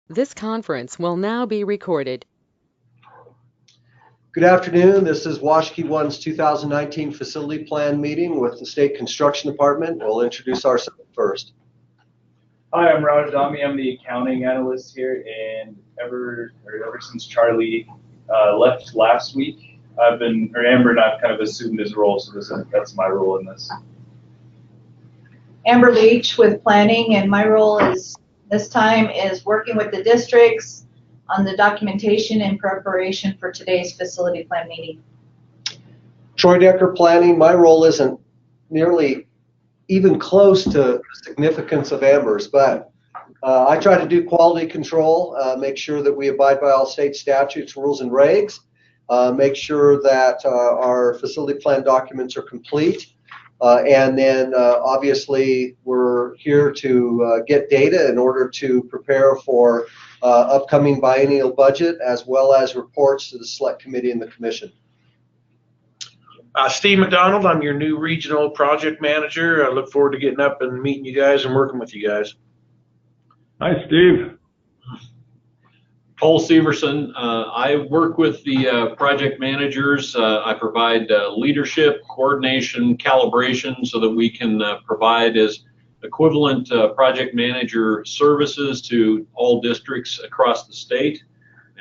This conference will now be recorded. Good afternoon. This is WAS01's 2019 Facility Plan meeting with the State Construction Department. We'll introduce ourselves first. Hi, I'm Raj Dami. I'm the accounting analyst here, and ever since Charlie left last week, Amber and I've kind of assumed his role, so that's my role in this. Amber Leach with planning, and my role this time is working with the districts on the documentation in preparation for today's facility plan meeting. Troy Decker, planning. My role isn't nearly even close to the significance of Amber's, but I try to do quality control, make sure that we abide by all state statutes, rules, and regs, make sure that our facility plan documents are complete. And then obviously we're here to get data in order to prepare for upcoming biennial budget, as well as reports to the select committee and the commission. Steve McDonald, I'm your new regional project manager. I look forward to getting up and meeting you guys and working with you guys. Hi, Steve. Paul Severson. I work with the project managers. I provide leadership, coordination, calibration so that we can provide as equivalent project manager services to all districts across the state.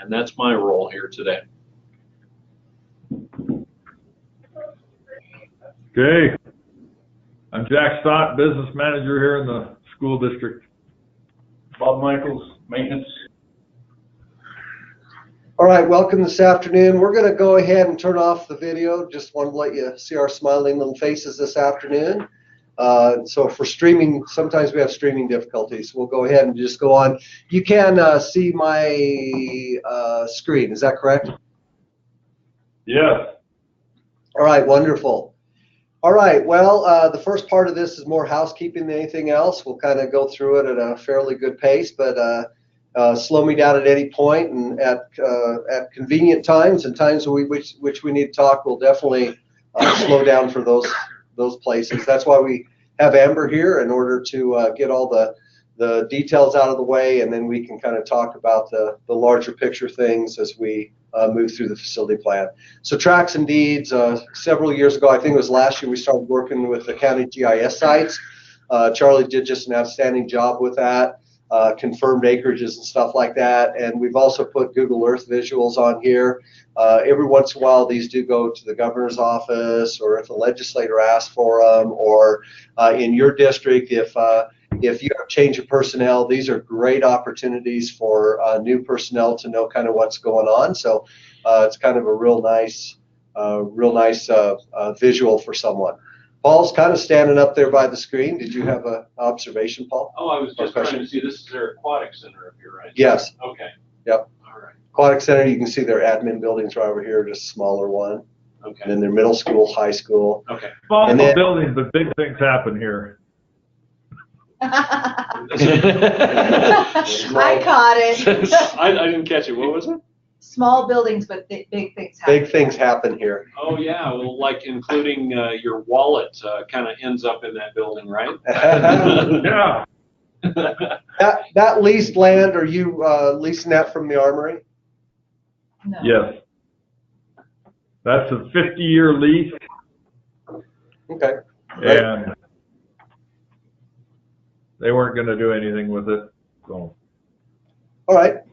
And that's my role here today. Okay. I'm Jack Stott, business manager here in the school district. Bob Michaels, maintenance. All right, welcome this afternoon. We're going to go ahead and turn off the video. Just want to let you see our smiling little faces this afternoon. So for streaming, sometimes we have streaming difficulties. We'll go ahead and just go on. You can see my screen. Is that correct? Yes. All right, wonderful. All right, well, the first part of this is more housekeeping than anything else. We'll kind of go through it at a fairly good pace, but slow me down at any point, and at convenient times and times which we need to talk, we'll definitely slow down for those places. That's why we have Amber here, in order to get all the details out of the way, and then we can kind of talk about the larger picture things as we move through the facility plan. So tracks and deeds, several years ago, I think it was last year, we started working with the county GIS sites. Charlie did just an outstanding job with that. Confirmed acreages and stuff like that, and we've also put Google Earth visuals on here. Every once in a while these do go to the governor's office, or if a legislator asks for them, or in your district if you have change of personnel, these are great opportunities for new personnel to know kind of what's going on. So it's kind of a real nice visual for someone. Paul's kind of standing up there by the screen. Did you have an observation, Paul? Oh, I was just trying to see, this is their aquatic center up here, right? Yes. Okay. Yep. All right. Aquatic Center, you can see their admin buildings right over here, just a smaller one. Okay. And then their middle school, high school. Okay. Small And then- buildings, but big things happen here. I caught it. I didn't catch it. What was it? Small buildings, but big things happen. Big things happen here. Oh yeah, well, like including your wallet kind of ends up in that building, right? Yeah. That leased land, are you leasing that from the Armory? No. Yes. That's a 50-year lease, Okay. Right. and they weren't going to do anything with it. So. All right.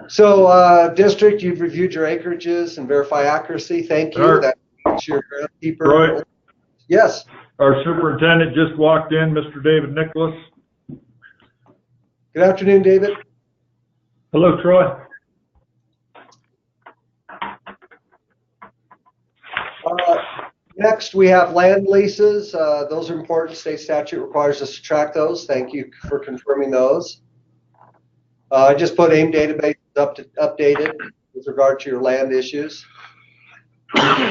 So district, you've reviewed your acreages and verify accuracy. Thank you. Sure. That's your groundkeeper. Roy? Yes. Our superintendent just walked in, Mr. David Nicholas. Good afternoon, David. Hello, Troy. Next, we have land leases. Those are important. State statute requires us to track those. Thank you for confirming those. I just put AIM database updated with regard to your land issues.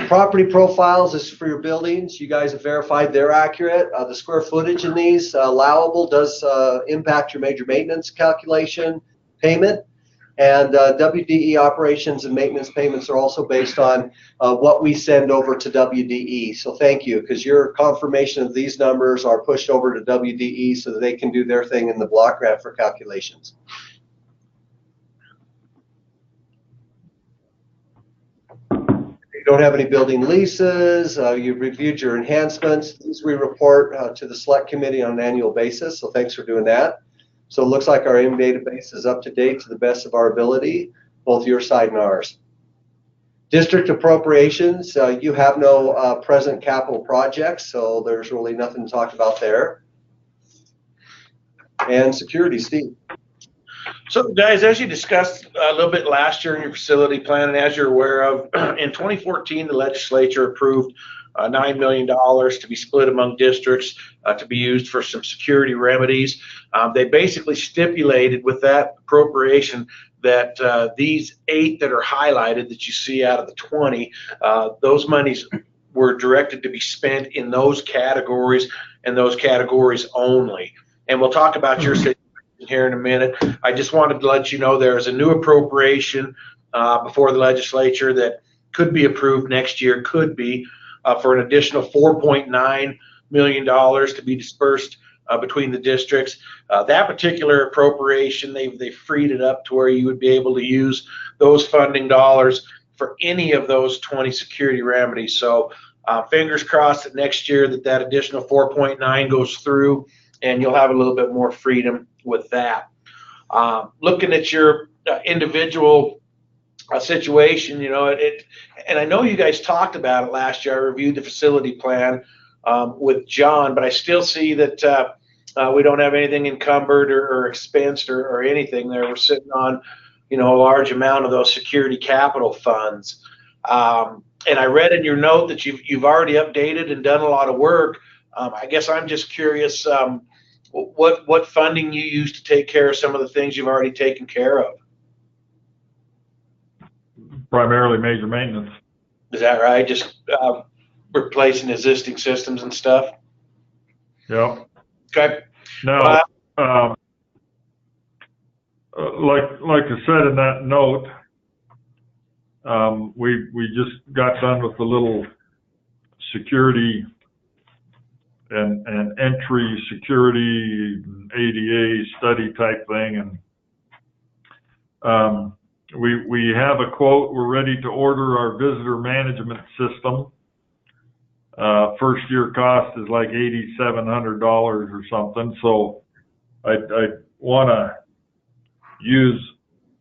Property profiles is for your buildings. You guys have verified they're accurate. The square footage in these allowable does impact your major maintenance calculation payment. And WDE operations and maintenance payments are also based on what we send over to WDE. So thank you, because your confirmation of these numbers are pushed over to WDE so that they can do their thing in the block grant for calculations. you don't have any building leases. You've reviewed your enhancements. These we report to the select committee on an annual basis, so thanks for doing that. So it looks like our AIM database is up to date to the best of our ability, both your side and ours. District appropriations, you have no present capital projects, so there's really nothing to talk about there. And security, Steve. So, guys, as you discussed a little bit last year in your facility plan, and as you're aware of, in 2014, the legislature approved $9 million to be split among districts to be used for some security remedies. They basically stipulated with that appropriation that these 8 that are highlighted that you see out of the 20, those monies were directed to be spent in those categories and those categories only. And we'll talk about your situation here in a minute. I just wanted to let you know there's a new appropriation before the legislature that could be approved next year, could be for an additional $4.9 million to be dispersed between the districts. That particular appropriation, they freed it up to where you would be able to use those funding dollars for any of those 20 security remedies. So fingers crossed that next year that additional 4.9 goes through and you'll have a little bit more freedom with that. Looking at your individual situation, you know, and I know you guys talked about it last year. I reviewed the facility plan with John, but I still see that we don't have anything encumbered or expensed or anything there. We're sitting on, you know, a large amount of those security capital funds. And I read in your note that you've already updated and done a lot of work. I guess I'm just curious what funding you use to take care of some of the things you've already taken care of. Primarily major maintenance. Is that right? Just replacing existing systems and stuff? Yep. Okay. Now, like I said in that note, we just got done with the little security and entry security ADA study type thing, and we have a quote. We're ready to order our visitor management system. First year cost is like $8,700 or something. So I want to use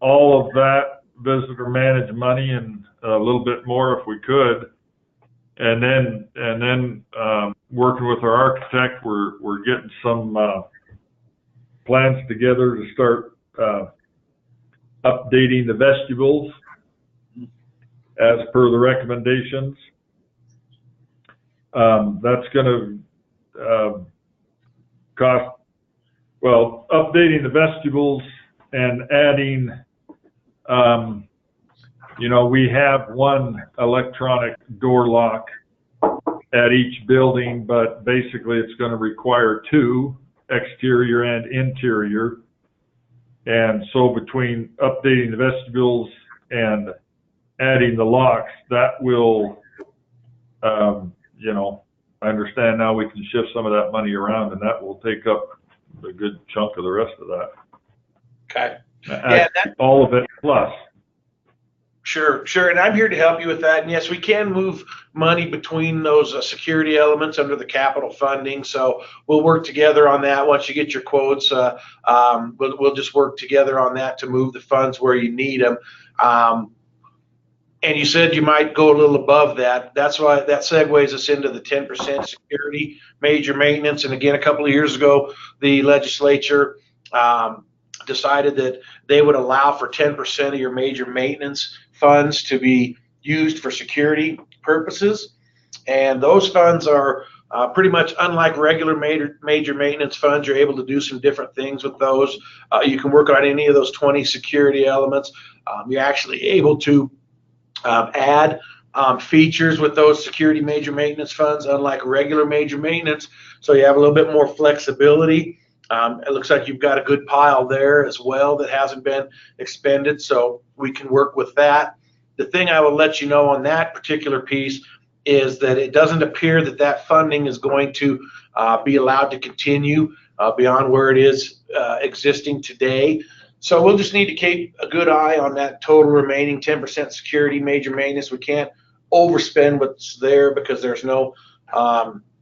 all of that visitor managed money and a little bit more if we could. And then working with our architect, we're getting some plans together to start updating the vestibules as per the recommendations. That's going to cost, well, updating the vestibules and adding, you know, we have one electronic door lock at each building, but basically it's going to require 2, exterior and interior. And so between updating the vestibules and adding the locks, that will, you know, I understand now we can shift some of that money around, and that will take up a good chunk of the rest of that. Okay. Yeah, all of it plus. Sure. And I'm here to help you with that. And yes, we can move money between those security elements under the capital funding. So we'll work together on that. Once you get your quotes, we'll just work together on that to move the funds where you need them. And you said you might go a little above that. That's why that segues us into the 10% security major maintenance. And again, a couple of years ago, the legislature decided that they would allow for 10% of your major maintenance funds to be used for security purposes. And those funds are pretty much unlike regular major maintenance funds. You're able to do some different things with those. You can work on any of those 20 security elements. You're actually able to add features with those security major maintenance funds, unlike regular major maintenance. So you have a little bit more flexibility. It looks like you've got a good pile there as well that hasn't been expended, so we can work with that. The thing I will let you know on that particular piece is that it doesn't appear that that funding is going to be allowed to continue beyond where it is existing today. So we'll just need to keep a good eye on that total remaining 10% security major maintenance. We can't overspend what's there because there's no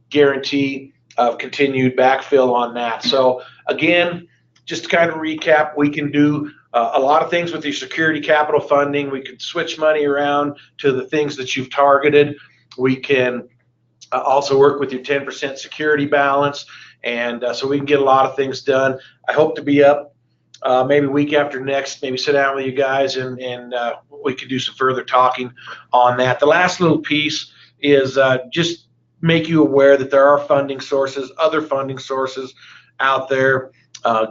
guarantee of continued backfill on that. So again, just to kind of recap, we can do a lot of things with your security capital funding. We can switch money around to the things that you've targeted. We can also work with your 10% security balance, and so we can get a lot of things done. I hope to be up maybe week after next, maybe sit down with you guys and we could do some further talking on that. The last little piece is just make you aware that there are funding sources, other funding sources out there.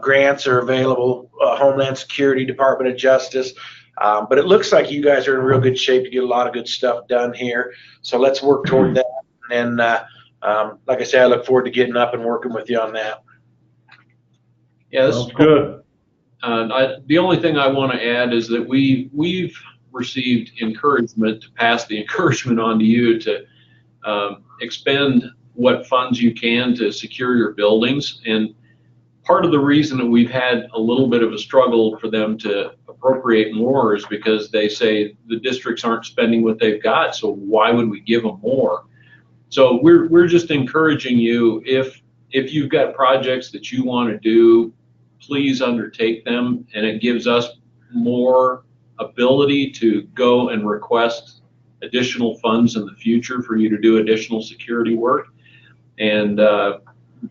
Grants are available, Homeland Security, Department of Justice, but it looks like you guys are in real good shape to get a lot of good stuff done here. So let's work toward that. And like I said, I look forward to getting up and working with you on that. Yeah, this Sounds good. The only thing I want to add is that we've received encouragement to pass the encouragement on to you to expend what funds you can to secure your buildings. And part of the reason that we've had a little bit of a struggle for them to appropriate more is because they say the districts aren't spending what they've got, so why would we give them more? So we're just encouraging you, if you've got projects that you want to do, please undertake them, and it gives us more ability to go and request additional funds in the future for you to do additional security work. And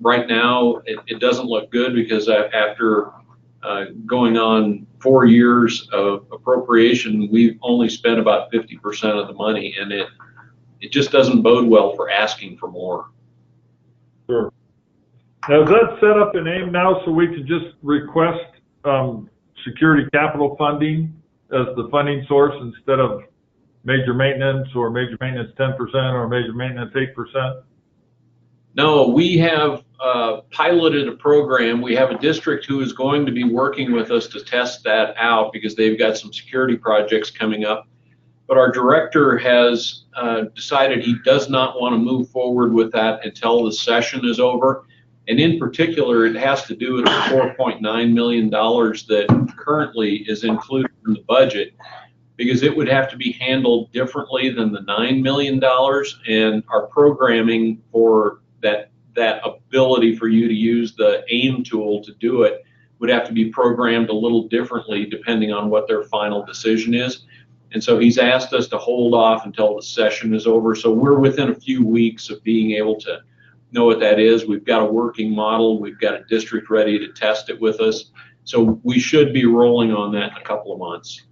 right now it doesn't look good because after going on 4 years of appropriation, we've only spent about 50% of the money, and it just doesn't bode well for asking for more. Sure. Now, is that set up in AIM now so we can just request security capital funding as the funding source instead of major maintenance or major maintenance 10% or major maintenance 8%? No, we have piloted a program. We have a district who is going to be working with us to test that out because they've got some security projects coming up. But our director has decided he does not want to move forward with that until the session is over. And in particular, it has to do with the $4.9 million that currently is included in the budget, because it would have to be handled differently than the $9 million, and our programming for that ability for you to use the AIM tool to do it would have to be programmed a little differently depending on what their final decision is. And so he's asked us to hold off until the session is over. So we're within a few weeks of being able to know what that is. We've got a working model. We've got a district ready to test it with us. So we should be rolling on that in a couple of months.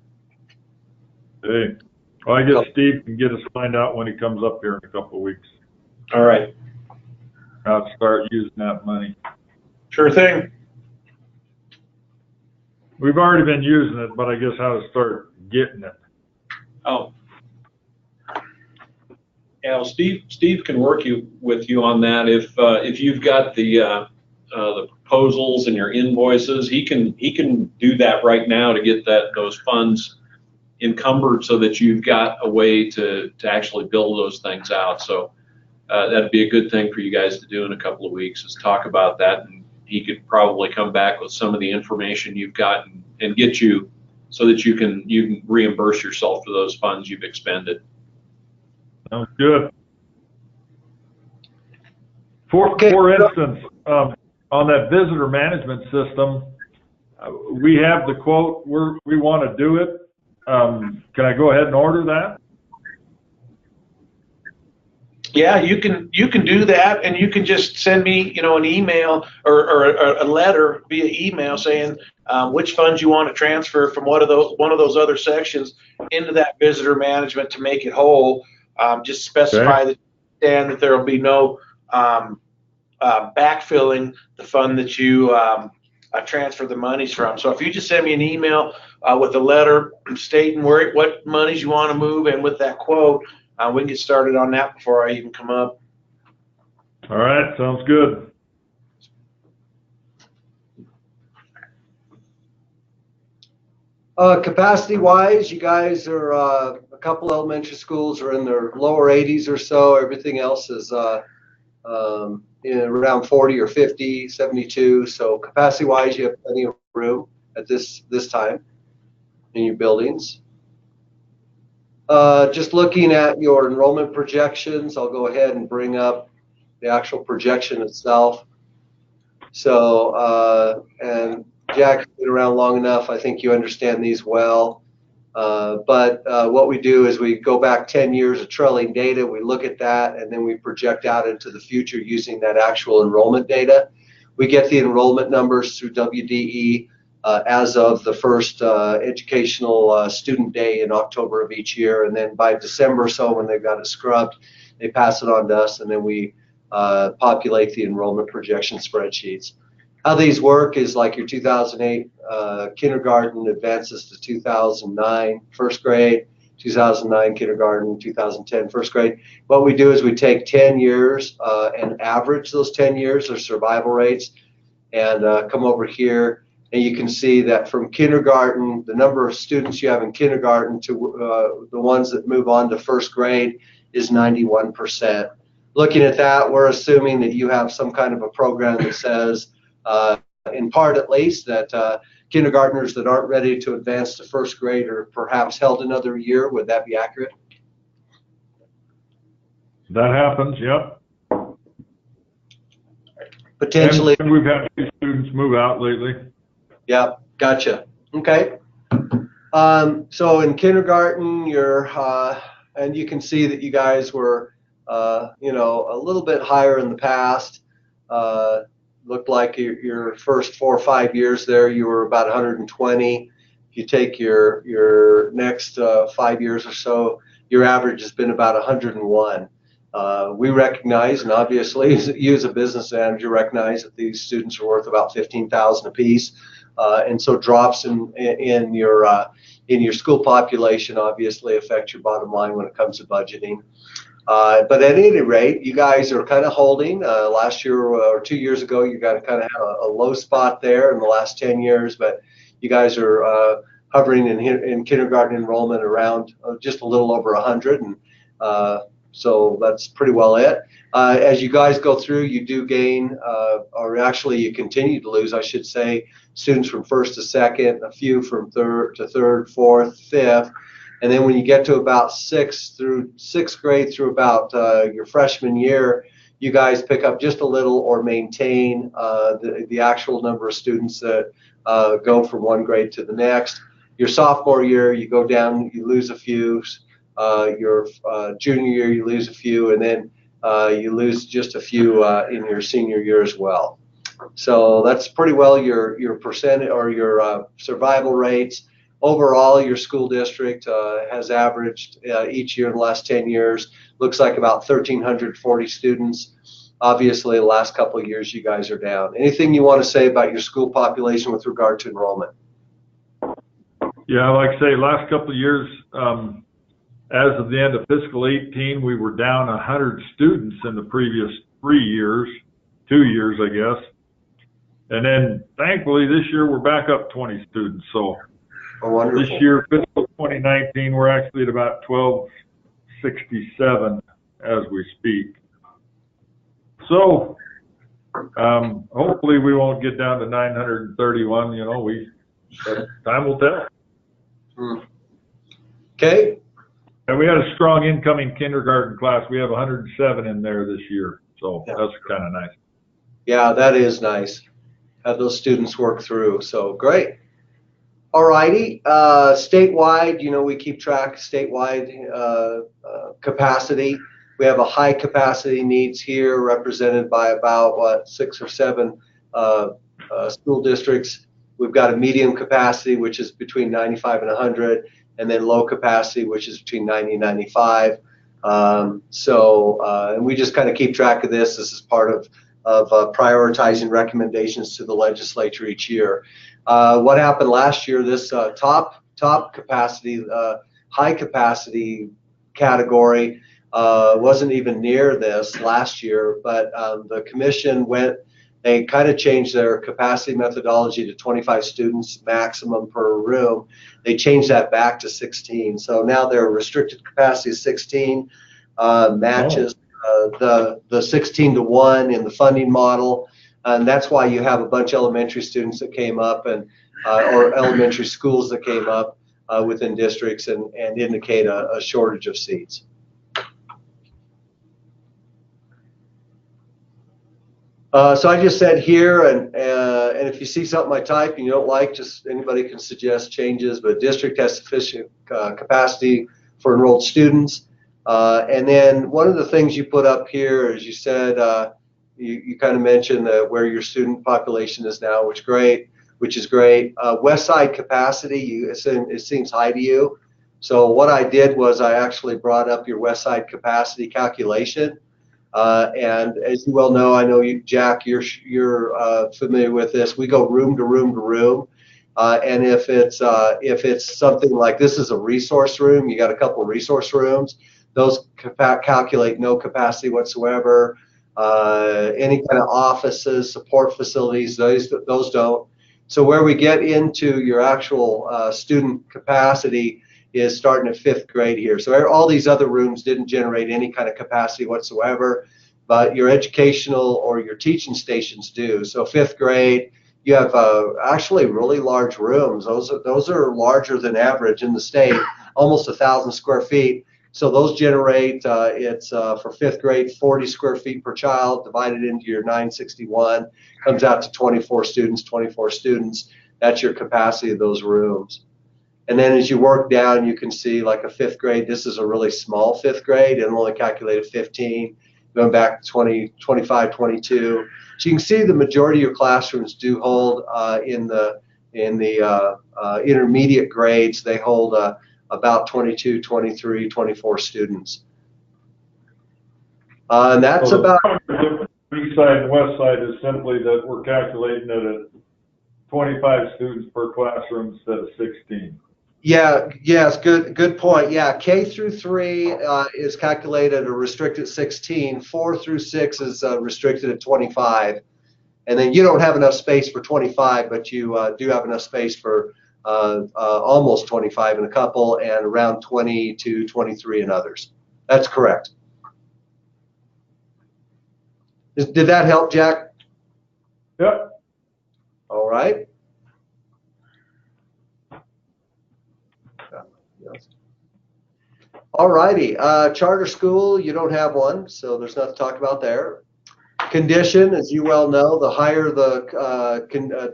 Hey, well, I guess Steve can get us find out when he comes up here in a couple of weeks. All right. I'll start using that money. Sure thing. We've already been using it, but I guess how to start getting it. Oh. Yeah, well, Steve can work with you on that. If you've got the proposals and your invoices, he can do that right now to get those funds encumbered so that you've got a way to actually build those things out. So that'd be a good thing for you guys to do in a couple of weeks, is talk about that, and he could probably come back with some of the information you've got and get you so that you can reimburse yourself for those funds you've expended. Sounds good. For instance, on that visitor management system, we have the quote. We want to do it. Can I go ahead and order that? Yeah, you can do that, and you can just send me, an email or a letter via email saying which funds you want to transfer from one of those other sections into that visitor management to make it whole. Just specify that there will be no backfilling the fund that you transfer the monies from. So if you just send me an email with a letter stating what monies you want to move and with that quote, we can get started on that before I even come up. All right, sounds good. Capacity-wise, you guys are a couple elementary schools are in their lower 80s or so. Everything else is around 40 or 50, 72. So capacity-wise, you have plenty of room at this time in your buildings. Just looking at your enrollment projections, I'll go ahead and bring up the actual projection itself. So, and Jack, you've been around long enough, I think you understand these well. But what we do is we go back 10 years of trailing data, we look at that, and then we project out into the future using that actual enrollment data. We get the enrollment numbers through WDE as of the first educational student day in October of each year, and then by December or so, when they've got it scrubbed, they pass it on to us, and then we populate the enrollment projection spreadsheets. How these work is like your 2008 kindergarten advances to 2009 first grade, 2009 kindergarten, 2010 first grade. What we do is we take 10 years and average those 10 years, their survival rates, and come over here, and you can see that from kindergarten, the number of students you have in kindergarten to the ones that move on to first grade is 91%. Looking at that, we're assuming that you have some kind of a program that says, in part at least, that kindergartners that aren't ready to advance to first grade are perhaps held another year. Would that be accurate? That happens, yep. Potentially. And we've had two students move out lately. Yeah, gotcha. Okay. So in kindergarten, you're, and you can see that you guys were, you know, a little bit higher in the past. Looked like your first 4 or 5 years there, you were about 120. If you take your next 5 years or so, your average has been about 101. We recognize, and obviously you as a business manager recognize, that these students are worth about $15,000 a piece, and so drops in your school population obviously affect your bottom line when it comes to budgeting. But at any rate, you guys are kind of holding. Last year or 2 years ago, you got to kind of have a low spot there in the last 10 years, but you guys are hovering in kindergarten enrollment around just a little over 100, and so that's pretty well it. As you guys go through, you do gain, or actually you continue to lose, I should say, students from first to second, a few from third to third, fourth, fifth. And then when you get to about sixth grade through about your freshman year, you guys pick up just a little or maintain the actual number of students that go from one grade to the next. Your sophomore year, you go down, you lose a few. Your junior year, you lose a few, and then you lose just a few in your senior year as well. So that's pretty well your percent or your survival rates. Overall, your school district has averaged each year in the last 10 years, looks like about 1,340 students. Obviously, the last couple of years, you guys are down. Anything you want to say about your school population with regard to enrollment? Yeah, like I say, last couple of years, as of the end of fiscal 18, we were down 100 students in the previous 3 years, 2 years, I guess. And then, thankfully, this year we're back up 20 students. So this year, fiscal 2019, we're actually at about 1267 as we speak. So hopefully we won't get down to 931. You know, time will tell. Okay. And we had a strong incoming kindergarten class. We have 107 in there this year. So that's kind of nice. Yeah, that is nice. Have those students work through. So great. All righty. Statewide, you know, we keep track of statewide capacity. We have a high capacity needs here represented by about, 6 or 7 school districts. We've got a medium capacity, which is between 95 and 100, and then low capacity, which is between 90 and 95. And we just kind of keep track of this. This is part of prioritizing recommendations to the legislature each year. What happened last year, this top capacity, high capacity category wasn't even near this last year, but the commission they kind of changed their capacity methodology to 25 students maximum per room. They changed that back to 16. So now their restricted capacity is 16, matches the 16-to-1 in the funding model. And that's why you have a bunch of elementary students that came up, and or elementary schools that came up within districts and indicate a shortage of seats. So I just said here, and if you see something I type and you don't like, just anybody can suggest changes, but district has sufficient capacity for enrolled students. And then one of the things you put up here is you said, you kind of mentioned where your student population is now, which is great. West Side capacity, it seems high to you. So what I did was I actually brought up your West Side capacity calculation. And as you well know, I know you, Jack, you're familiar with this. We go room to room to room, and if it's something like this is a resource room, you got a couple of resource rooms. Those calculate no capacity whatsoever. Any kind of offices, support facilities, those don't. So where we get into your actual student capacity is starting at 5th grade here. So all these other rooms didn't generate any kind of capacity whatsoever, but your educational or your teaching stations do. So 5th grade, you have actually really large rooms. Those are larger than average in the state, almost 1,000 square feet. So those generate, it's for 5th grade, 40 square feet per child divided into your 961, comes out to 24 students. That's your capacity of those rooms. And then as you work down, you can see like a 5th grade, this is a really small 5th grade, and only calculated 15, going back to 20, 25, 22. So you can see the majority of your classrooms do hold in the intermediate grades, they hold about 22, 23, 24 students. And that's so about... East side and west side is simply that we're calculating it at 25 students per classroom instead of 16. Yeah, yes, good point. Yeah, K through 3 is calculated at a restricted 16. 4 through 6 is restricted at 25. And then you don't have enough space for 25, but you do have enough space for almost 25 in a couple and around 20 to 23 in others. That's correct. Did that help, Jack? Yep. All right. All righty. Charter school, you don't have one, so there's nothing to talk about there. Condition, as you well know, the higher the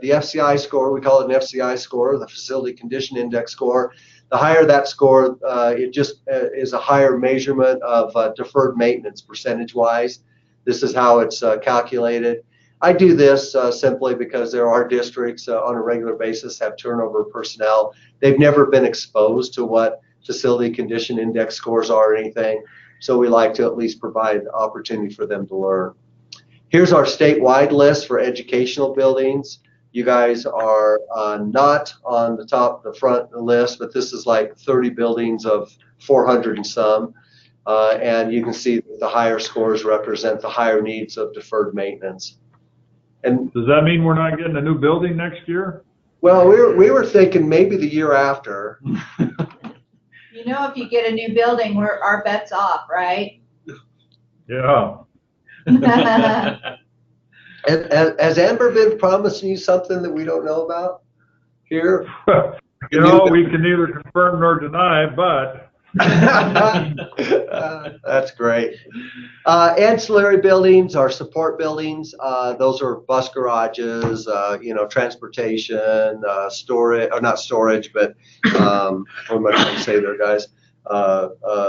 FCI score, we call it an FCI score, the Facility Condition Index score, the higher that score, it just is a higher measurement of deferred maintenance percentage-wise. This is how it's calculated. I do this simply because there are districts on a regular basis have turnover of personnel. They've never been exposed to what Facility Condition Index scores are or anything, so we like to at least provide opportunity for them to learn. Here's our statewide list for educational buildings. You guys are not on the front list, but this is like 30 buildings of 400 and some. And you can see that the higher scores represent the higher needs of deferred maintenance. And does that mean we're not getting a new building next year? Well, we were thinking maybe the year after. You know, if you get a new building, our bet's off, right? Yeah. Has Amber been promising you something that we don't know about here? You know, we can neither confirm nor deny, but. That's great. Ancillary buildings are support buildings. Those are bus garages, transportation, storage, or not storage, but what am I trying to say there, guys?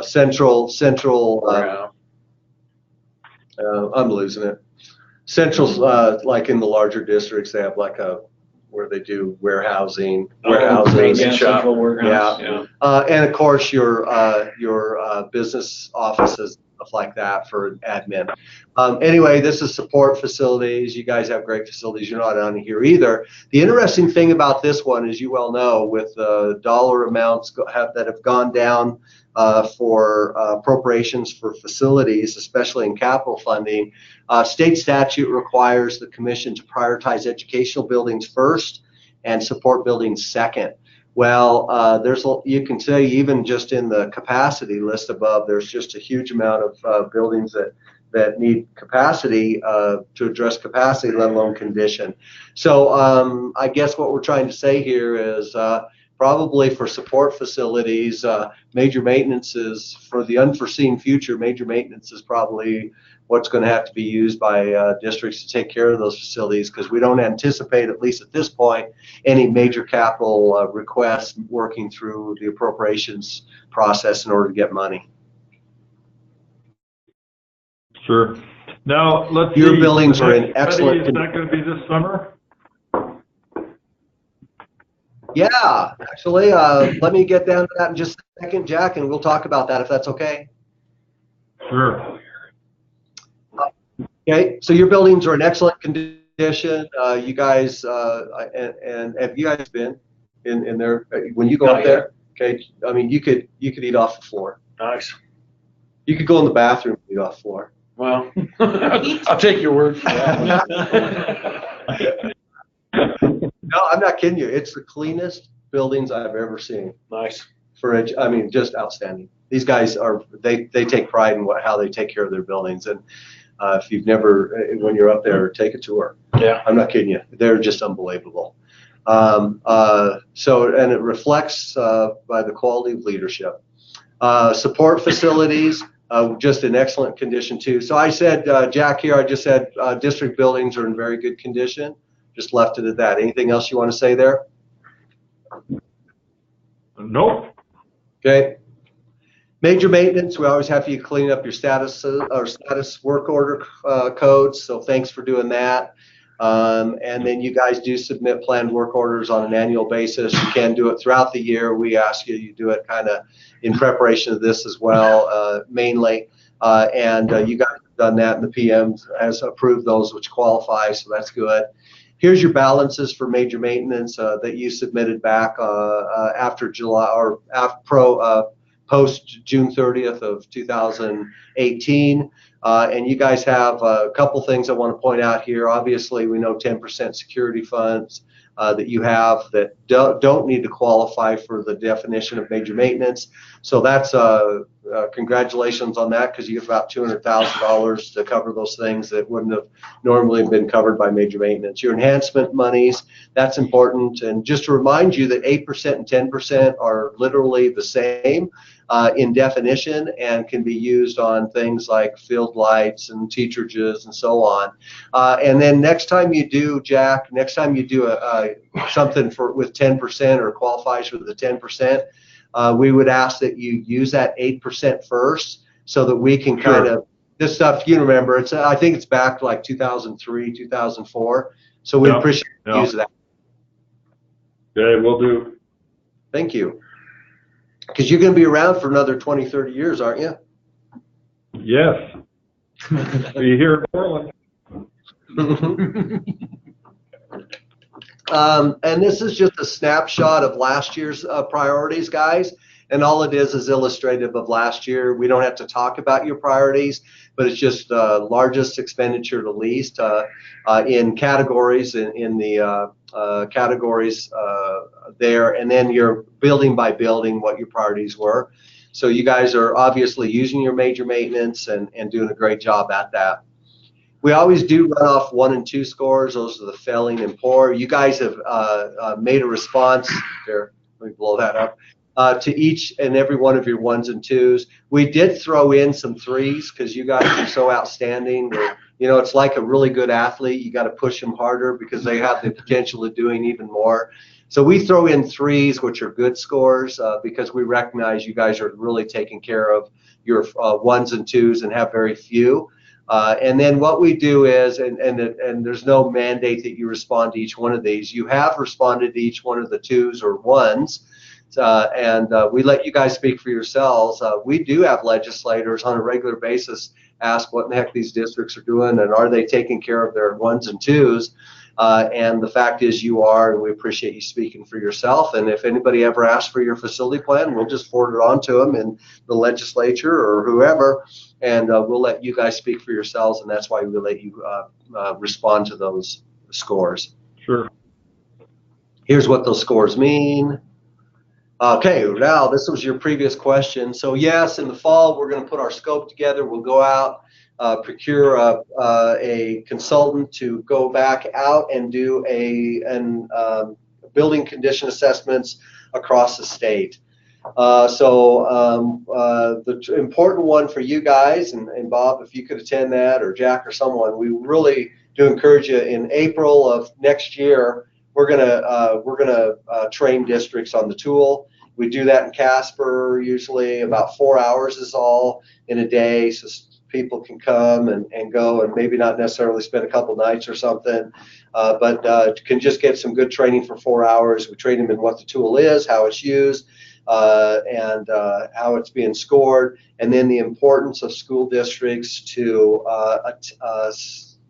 Central. I'm losing it. Central, like in the larger districts, they have like where they do warehousing, central warehouse. Yeah. And of course your business offices, stuff like that for admin. Anyway, this is support facilities. You guys have great facilities. You're not on here either. The interesting thing about this one, as you well know, with dollar amounts that have gone down for appropriations for facilities, especially in capital funding, state statute requires the commission to prioritize educational buildings first and support buildings second. Well, you can say even just in the capacity list above, there's just a huge amount of buildings that need capacity to address capacity, let alone condition. So I guess what we're trying to say here is probably for support facilities, major maintenance is, for the unforeseen future, major maintenance is probably what's going to have to be used by districts to take care of those facilities, because we don't anticipate, at least at this point, any major capital requests working through the appropriations process in order to get money. Sure. Now, let's Your see. buildings are in Ready? excellent Is that going to be this summer? Yeah, actually, let me get down to that in just a second, Jack, and we'll talk about that if that's okay. Sure. Okay, so your buildings are in excellent condition. You guys, and have you guys been in there when you go Not up there? Okay, I mean, you could eat off the floor. Nice. You could go in the bathroom and eat off the floor. Well, I'll take your word for that. No, I'm not kidding you. It's the cleanest buildings I've ever seen. Nice. I mean, just outstanding. These guys they take pride in how they take care of their buildings. And if you've never, when you're up there, take a tour. Yeah. I'm not kidding you. They're just unbelievable. And it reflects by the quality of leadership. Support facilities, just in excellent condition too. So I said, Jack here, I just said district buildings are in very good condition. Just left it at that. Anything else you want to say there? Nope. Okay. Major maintenance, we always have you clean up your status work order codes. So thanks for doing that. And then you guys do submit planned work orders on an annual basis. You can do it throughout the year. We ask you do it kind of in preparation of this as well, mainly. You guys have done that, and the PM has approved those, which qualify, so that's good. Here's your balances for major maintenance that you submitted back after July or post June 30th of 2018. And you guys have a couple things I want to point out here. Obviously, we know 10% security funds that you have that don't need to qualify for the definition of major maintenance. So that's congratulations on that, because you have about $200,000 to cover those things that wouldn't have normally been covered by major maintenance. Your enhancement monies, that's important. And just to remind you that 8% and 10% are literally the same in definition and can be used on things like field lights and teacherages and so on. And then next time you do, Jack, something with 10% or qualifies for the 10%, we would ask that you use that 8% first, so that we can kind of, this stuff, you remember, I think it's back to like 2003, 2004. So we appreciate you use that. Okay, will do. Thank you. Because you're going to be around for another 20, 30 years, aren't you? Yes. Be here in Portland. And this is just a snapshot of last year's priorities, guys. And all it is illustrative of last year. We don't have to talk about your priorities, but it's just largest expenditure to least in categories, in the categories there, and then you're building by building what your priorities were. So you guys are obviously using your major maintenance and doing a great job at that. We always do run off 1 and 2 scores. Those are the failing and poor. You guys have made a response there. Let me blow that up. To each and every one of your 1s and 2s. We did throw in some 3s because you guys are so outstanding. You know, it's like a really good athlete. You got to push them harder because they have the potential of doing even more. So we throw in 3s, which are good scores, because we recognize you guys are really taking care of your 1s and 2s and have very few. And then what we do is, and there's no mandate that you respond to each one of these. You have responded to each one of the 2s or 1s. We let you guys speak for yourselves. We do have legislators on a regular basis ask what in the heck these districts are doing and are they taking care of their 1s and 2s. And the fact is you are, and we appreciate you speaking for yourself. And if anybody ever asks for your facility plan, we'll just forward it on to them in the legislature or whoever, and we'll let you guys speak for yourselves, and that's why we let you respond to those scores. Sure. Here's what those scores mean. Okay, now this was your previous question. So yes, in the fall, we're going to put our scope together. We'll go out, procure a consultant to go back out and do building condition assessments across the state. The important one for you guys, and Bob, if you could attend that, or Jack or someone, we really do encourage you. In April of next year, we're gonna train districts on the tool. We do that in Casper, usually about 4 hours is all in a day, so people can come and go, and maybe not necessarily spend a couple nights or something, but can just get some good training for 4 hours. We train them in what the tool is, how it's used, and how it's being scored, and then the importance of school districts to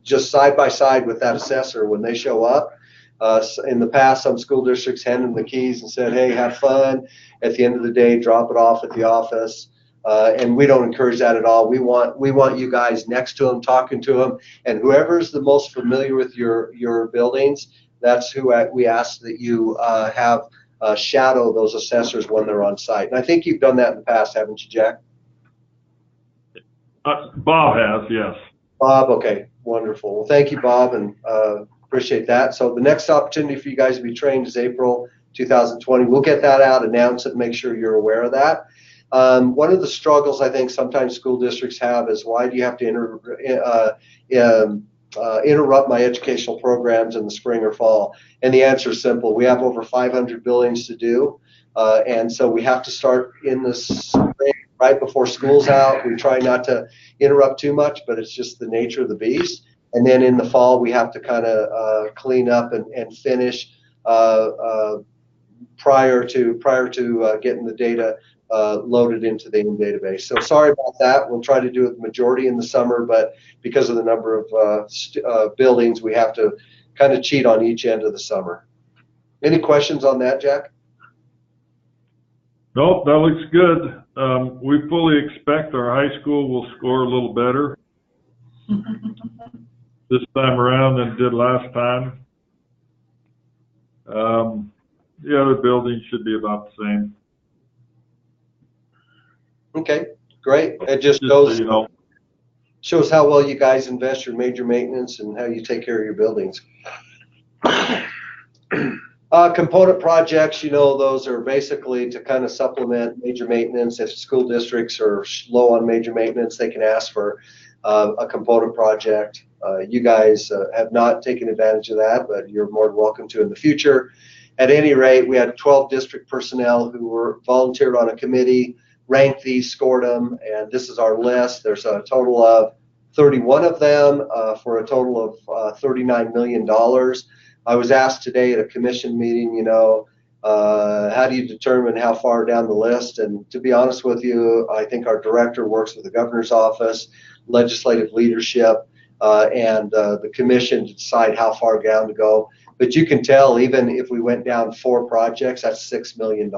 just side by side with that assessor when they show up. In the past, some school districts handed them the keys and said, hey, have fun. At the end of the day, drop it off at the office. And we don't encourage that at all. We want you guys next to them, talking to them, and whoever's the most familiar with your buildings, that's who we ask that you have shadow those assessors when they're on site. And I think you've done that in the past, haven't you, Jack? Bob has, yes. Bob, okay, wonderful. Well, thank you, Bob, and appreciate that. So the next opportunity for you guys to be trained is April 2020. We'll get that out, announce it, make sure you're aware of that. One of the struggles I think sometimes school districts have is, why do you have to interrupt my educational programs in the spring or fall? And the answer is simple. We have over 500 buildings to do, and so we have to start in the spring, right before school's out. We try not to interrupt too much, but it's just the nature of the beast. And then in the fall, we have to kind of clean up and finish prior to getting the data loaded into the database. So sorry about that. We'll try to do it the majority in the summer, but because of the number of buildings, we have to kind of cheat on each end of the summer. Any questions on that, Jack? Nope, that looks good. We fully expect our high school will score a little better this time around than it did last time. The other buildings should be about the same. Okay, great. It just goes, shows how well you guys invest your major maintenance and how you take care of your buildings. Component projects, those are basically to kind of supplement major maintenance. If school districts are low on major maintenance, they can ask for a component project. You guys have not taken advantage of that, but you're more than welcome to in the future. At any rate, we had 12 district personnel who were volunteered on a committee, ranked these, scored them, and this is our list. There's a total of 31 of them for a total of $39 million. I was asked today at a commission meeting, how do you determine how far down the list? And to be honest with you, I think our director works with the governor's office, legislative leadership, and the commission to decide how far down to go. But you can tell, even if we went down 4 projects, that's $6 million,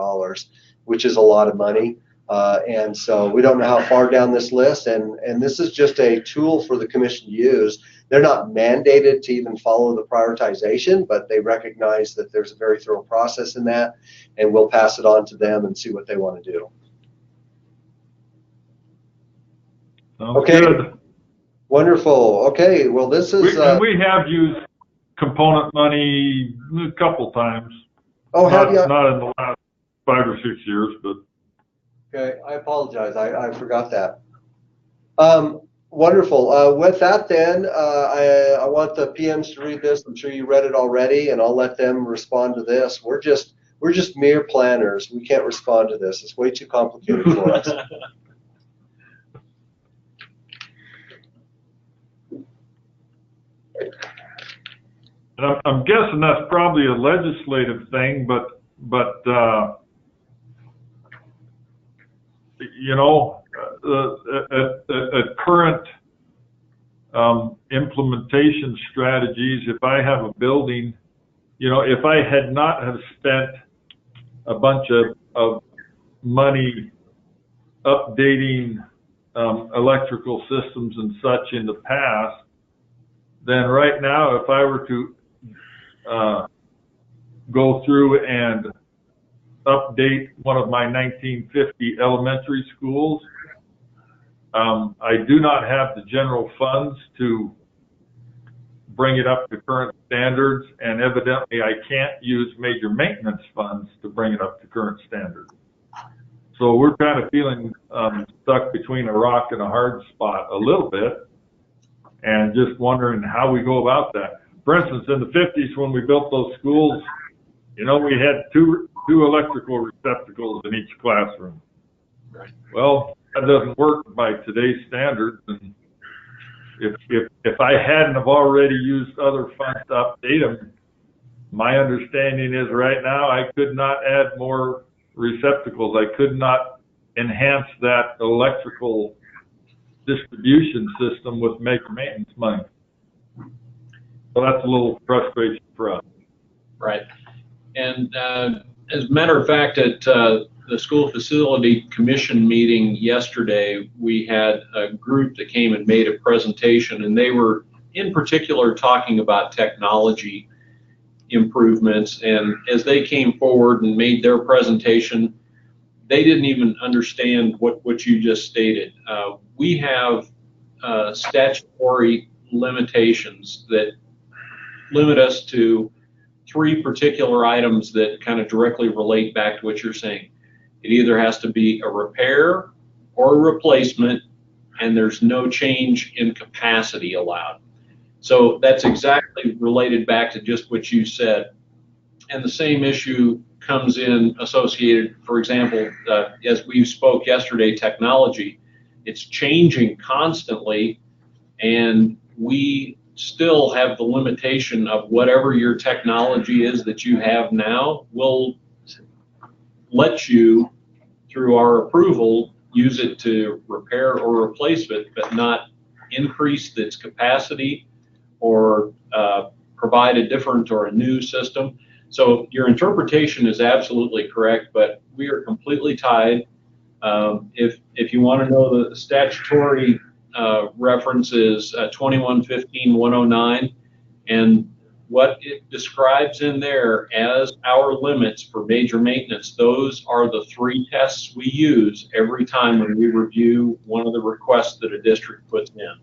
which is a lot of money. And so we don't know how far down this list, and this is just a tool for the commission to use. They're not mandated to even follow the prioritization, but they recognize that there's a very thorough process in that, and we'll pass it on to them and see what they want to do. Sounds okay. Good. Wonderful. Okay. Well, this is. We have used component money a couple times. Oh, have you? Not in the last 5 or 6 years, but. Okay, I apologize. I forgot that. Wonderful. With that, then, I want the PMs to read this. I'm sure you read it already, and I'll let them respond to this. We're just mere planners. We can't respond to this. It's way too complicated for us. And I'm guessing that's probably a legislative thing, but at current implementation strategies, if I have a building, if I had not have spent a bunch of money updating electrical systems and such in the past, then right now, if I were to go through and update one of my 1950 elementary schools, I do not have the general funds to bring it up to current standards, and evidently I can't use major maintenance funds to bring it up to current standards. So we're kind of feeling stuck between a rock and a hard spot a little bit, and just wondering how we go about that. For instance, in the 50s when we built those schools, you know, we had two electrical receptacles in each classroom. Right. Well, that doesn't work by today's standards, and if I hadn't have already used other funds to update them, my understanding is right now I could not add more receptacles. I could not enhance that electrical distribution system with major maintenance money. So that's a little frustration for us. Right. And as a matter of fact, at the School Facility Commission meeting yesterday, we had a group that came and made a presentation, and they were in particular talking about technology improvements. And as they came forward and made their presentation, they didn't even understand what you just stated. We have statutory limitations that limit us to 3 particular items that kind of directly relate back to what you're saying. It either has to be a repair or a replacement, and there's no change in capacity allowed. So that's exactly related back to just what you said. And the same issue comes in associated, for example, as we spoke yesterday, technology. It's changing constantly, and we still have the limitation of whatever your technology is that you have now will let you, through our approval, use it to repair or replace it, but not increase its capacity or provide a different or a new system. So your interpretation is absolutely correct, but we are completely tied. If you want to know the statutory reference is 2115-109, and what it describes in there as our limits for major maintenance, those are the 3 tests we use every time when we review one of the requests that a district puts in.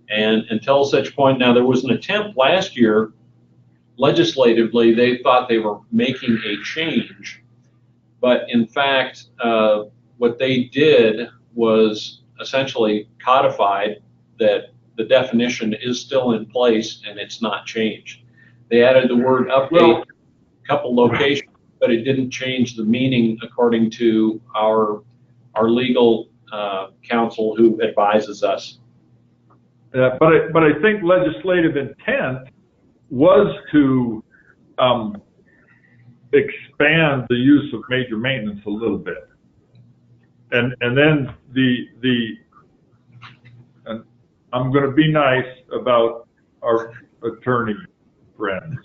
And until such point, now there was an attempt last year, legislatively, they thought they were making a change, but in fact, what they did was essentially codified that the definition is still in place and it's not changed. They added the word update a couple locations, but it didn't change the meaning according to our legal counsel who advises us. But I think legislative intent was to expand the use of major maintenance a little bit, and then and I'm going to be nice about our attorney friends.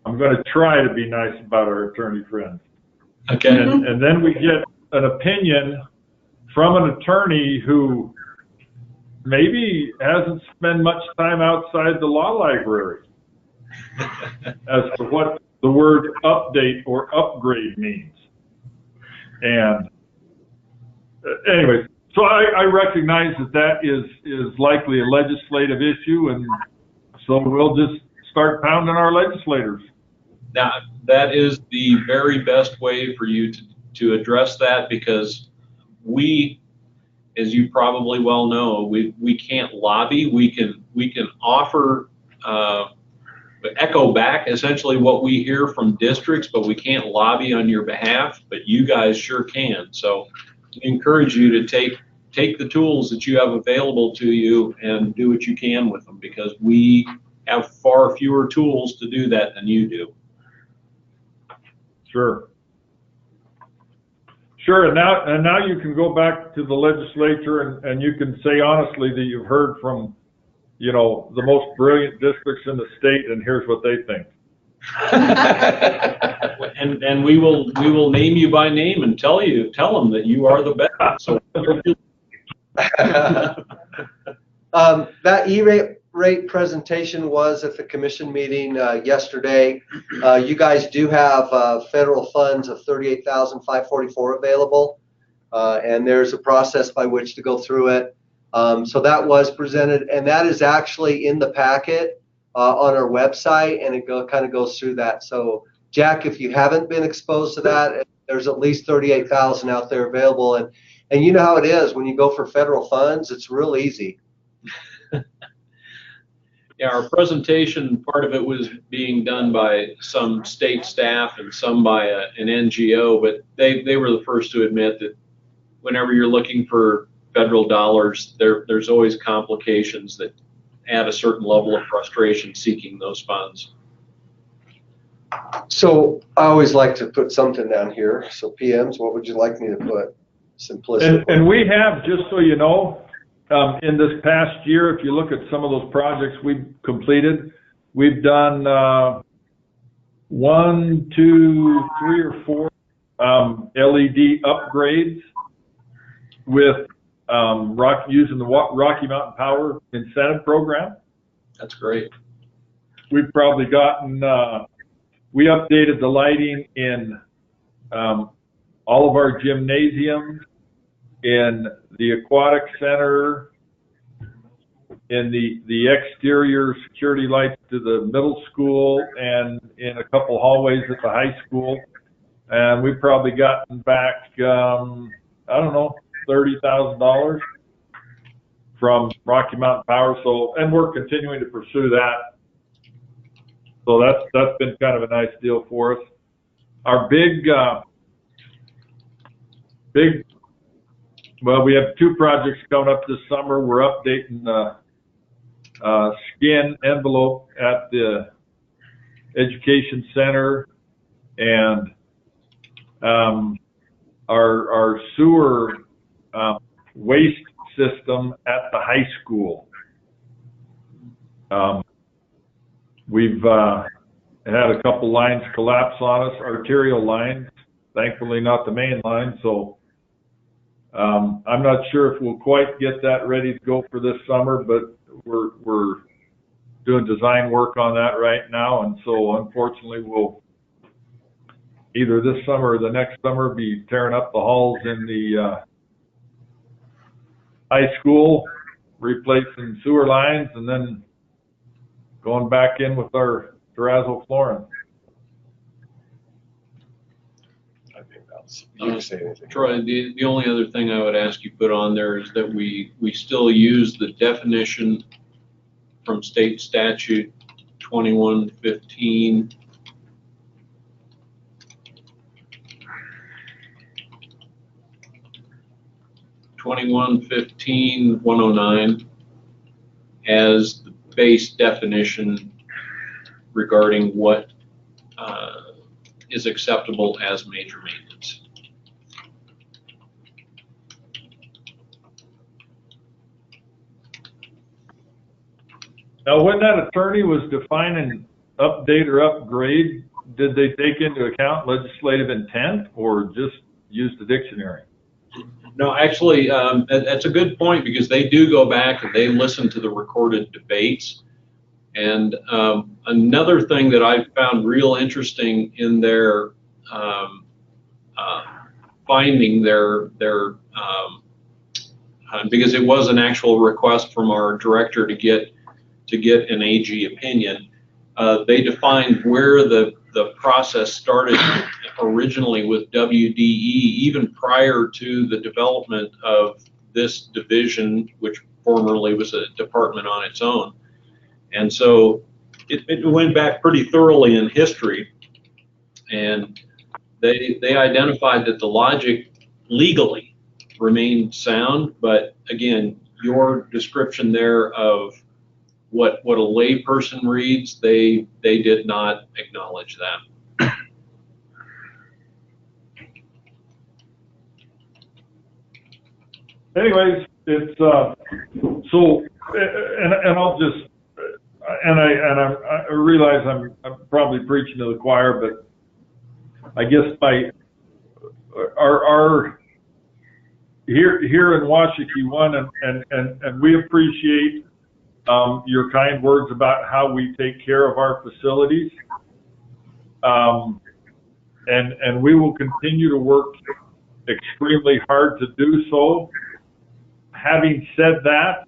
I'm going to try to be nice about our attorney friends. Okay. And then we get an opinion from an attorney who maybe hasn't spent much time outside the law library as to what the word update or upgrade means. And anyways, so I recognize that is likely a legislative issue, and so we'll just start pounding our legislators. Now, that is the very best way for you to address that, because we, as you probably well know, we can't lobby. We can offer echo back essentially what we hear from districts, but we can't lobby on your behalf. But you guys sure can. So we encourage you to take the tools that you have available to you and do what you can with them, because we have far fewer tools to do that than you do. Sure. Sure, and now you can go back to the legislature and you can say honestly that you've heard from, you know, the most brilliant districts in the state, and here's what they think. and we will name you by name and tell them that you are the best. So that E-rate presentation was at the commission meeting yesterday. You guys do have federal funds of $38,544 available, and there's a process by which to go through it. So that was presented, and that is actually in the packet on our website, and it kind of goes through that. So Jack, if you haven't been exposed to that, there's at least 38,000 out there available, and you know how it is when you go for federal funds, it's real easy. Yeah, our presentation, part of it was being done by some state staff and some by an NGO, but they were the first to admit that whenever you're looking for federal dollars, there's always complications that add a certain level of frustration seeking those funds. So I always like to put something down here. So PMs, what would you like me to put? Simplicity. And we have, just so you know, in this past year, if you look at some of those projects we've completed, we've done 1, 2, 3, or 4 LED upgrades with using the Rocky Mountain Power Incentive Program. That's great. We've probably gotten, we updated the lighting in all of our gymnasiums, in the aquatic center, in the exterior security lights to the middle school, and in a couple hallways at the high school. And we've probably gotten back, I don't know, $30,000 from Rocky Mountain Power. So, and we're continuing to pursue that. So that's been kind of a nice deal for us. Our well, we have 2 projects coming up this summer. We're updating the skin envelope at the education center, and our sewer waste system at the high school. We've had a couple lines collapse on us, arterial lines, thankfully not the main line. So I'm not sure if we'll quite get that ready to go for this summer, but we're doing design work on that right now. And so unfortunately we'll either this summer or the next summer be tearing up the halls in the high school, replacing sewer lines, and then going back in with our terrazzo flooring. Troy, the only other thing I would ask you put on there is that we still use the definition from state statute 2115. (2115-109) as the base definition regarding what is acceptable as major maintenance. Now, when that attorney was defining update or upgrade, did they take into account legislative intent or just use the dictionary? No, actually, that's a good point, because they do go back and they listen to the recorded debates. And another thing that I found real interesting in their finding because it was an actual request from our director to get an AG opinion, they defined where the process started originally with WDE, even prior to the development of this division, which formerly was a department on its own. And so it went back pretty thoroughly in history, and they identified that the logic legally remained sound, but again, your description there of what a lay person reads, they did not acknowledge that. Anyways, it's so, and I'll just, and I realize I'm probably preaching to the choir, but I guess our here in WAS01, and we appreciate your kind words about how we take care of our facilities, and we will continue to work extremely hard to do so. having said that,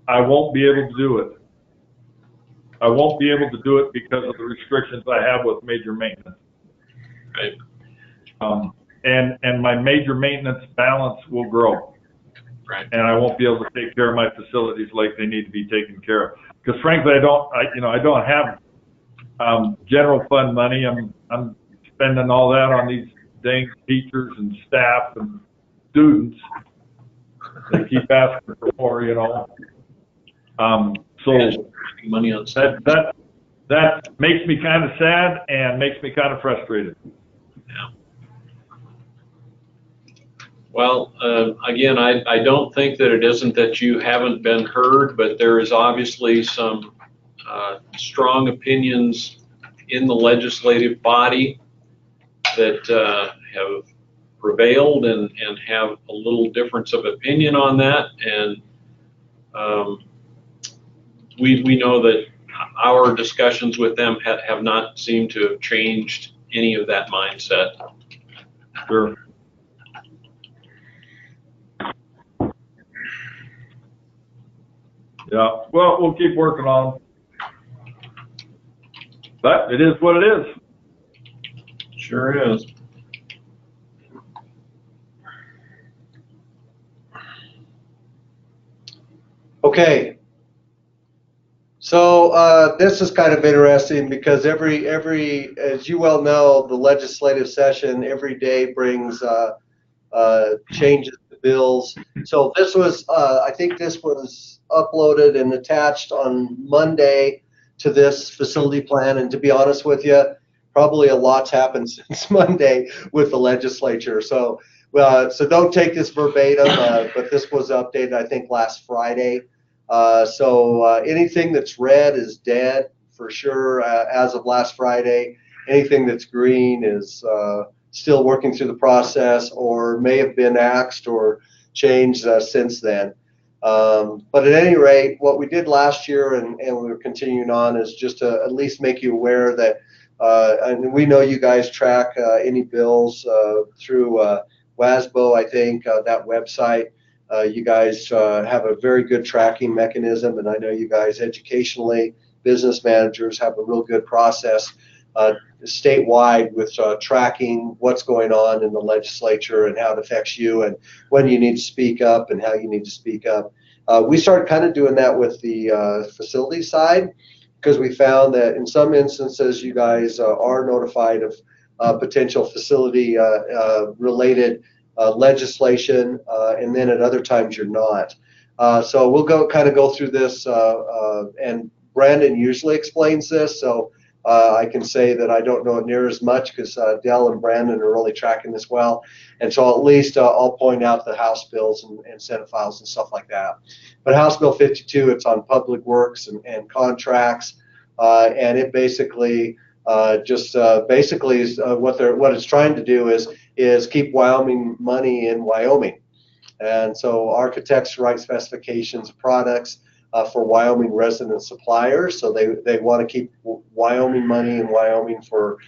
I won't be able to do it. I won't be able to do it because of the restrictions I have with major maintenance. Right. And my major maintenance balance will grow. Right. And I won't be able to take care of my facilities like they need to be taken care of. Because frankly, I don't have general fund money. I'm spending all that on these dang teachers and staff and students. They keep asking for more, So money on that makes me kind of sad and makes me kind of frustrated. Yeah. Well, again, I don't think that it isn't that you haven't been heard, but there is obviously some strong opinions in the legislative body that have prevailed and have a little difference of opinion on that. And we know that our discussions with them have not seemed to have changed any of that mindset. Sure. Yeah, well, we'll keep working on them. But it is what it is. Sure is. Okay. So this is kind of interesting because every as you well know, the legislative session every day brings changes to bills. So this was, I think this was uploaded and attached on Monday to this facility plan. And to be honest with you, probably a lot's happened since Monday with the legislature. So so don't take this verbatim, but this was updated, I think, last Friday. So anything that's red is dead for sure as of last Friday. Anything that's green is still working through the process or may have been axed or changed since then. But at any rate, what we did last year and we're continuing on is just to at least make you aware that, and we know you guys track any bills through WASBO, I think, that website. You guys have a very good tracking mechanism, and I know you guys educationally, business managers have a real good process statewide with tracking what's going on in the legislature and how it affects you and when you need to speak up and how you need to speak up. We started kind of doing that with the facility side because we found that in some instances you guys are notified of potential facility related legislation, and then at other times you're not. So we'll go through this, and Brandon usually explains this, so I can say that I don't know it near as much because Dell and Brandon are really tracking this well. And so at least I'll point out the House bills and Senate files and stuff like that. But House Bill 52, it's on public works and contracts, and it basically basically is what it's trying to do is keep Wyoming money in Wyoming. And so architects write specifications of products for Wyoming resident suppliers. So they want to keep Wyoming money in Wyoming for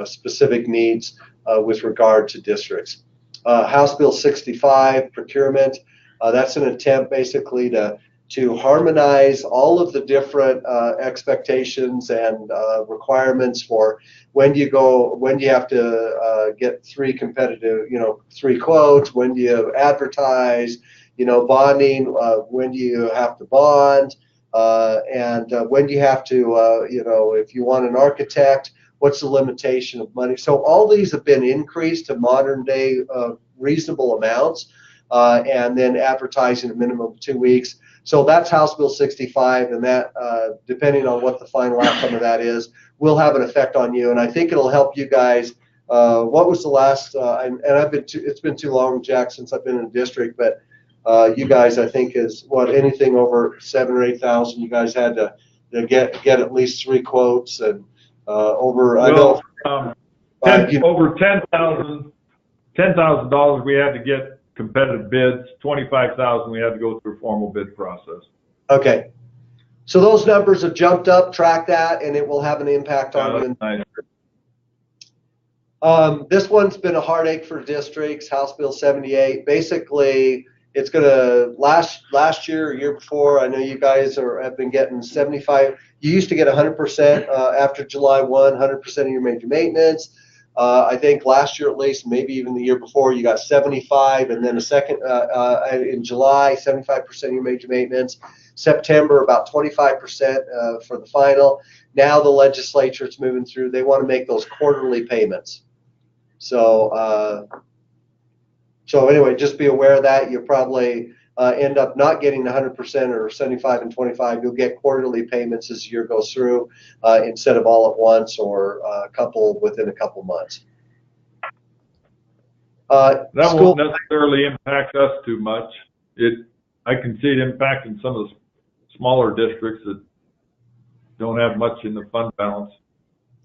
specific needs with regard to districts. House Bill 65, procurement, that's an attempt basically to harmonize all of the different expectations and requirements for when do you have to get three quotes, when do you advertise, bonding, when do you have to bond, and when do you have to, if you want an architect, what's the limitation of money? So all these have been increased to modern day reasonable amounts, and then advertising a minimum of 2 weeks. So that's House Bill 65, and that, depending on what the final outcome of that is, will have an effect on you. And I think it'll help you guys. What was the last? And it's been too long, Jack, since I've been in the district. But you guys, I think, is anything over 7,000 or 8,000. You guys had to get at least 3 quotes, and over. Well, over $10,000, we had to get competitive bids. 25,000, we had to go through a formal bid process. Okay, so those numbers have jumped up. Track that, and it will have an impact on you. Nice. This one's been a heartache for districts, House Bill 78. Basically, it's going to last year or year before. I know you guys have been getting 75. You used to get 100% after July 1, 100% of your major maintenance. I think last year at least, maybe even the year before, you got 75, and then a second in July, 75% of your major maintenance. September, about 25% for the final. Now the legislature is moving through. They want to make those quarterly payments. So anyway, just be aware of that. You'll probably end up not getting 100% or 75 and 25. You'll get quarterly payments as the year goes through instead of all at once or within a couple months. That won't necessarily impact us too much. I can see it impacting some of the smaller districts that don't have much in the fund balance.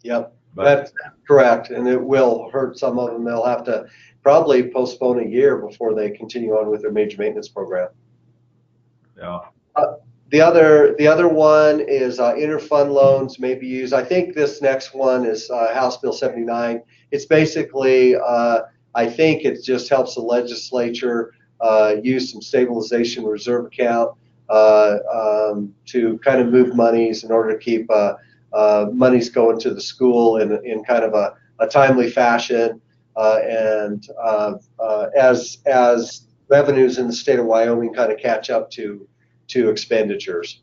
Yep, that's correct, and it will hurt some of them. They'll have to probably postpone a year before they continue on with their major maintenance program. Yeah. The other one is interfund loans may be used. I think this next one is House Bill 79. It's basically, I think it just helps the legislature use some stabilization reserve account to kind of move monies in order to keep monies going to the school in kind of a timely fashion. And as revenues in the state of Wyoming kind of catch up to expenditures.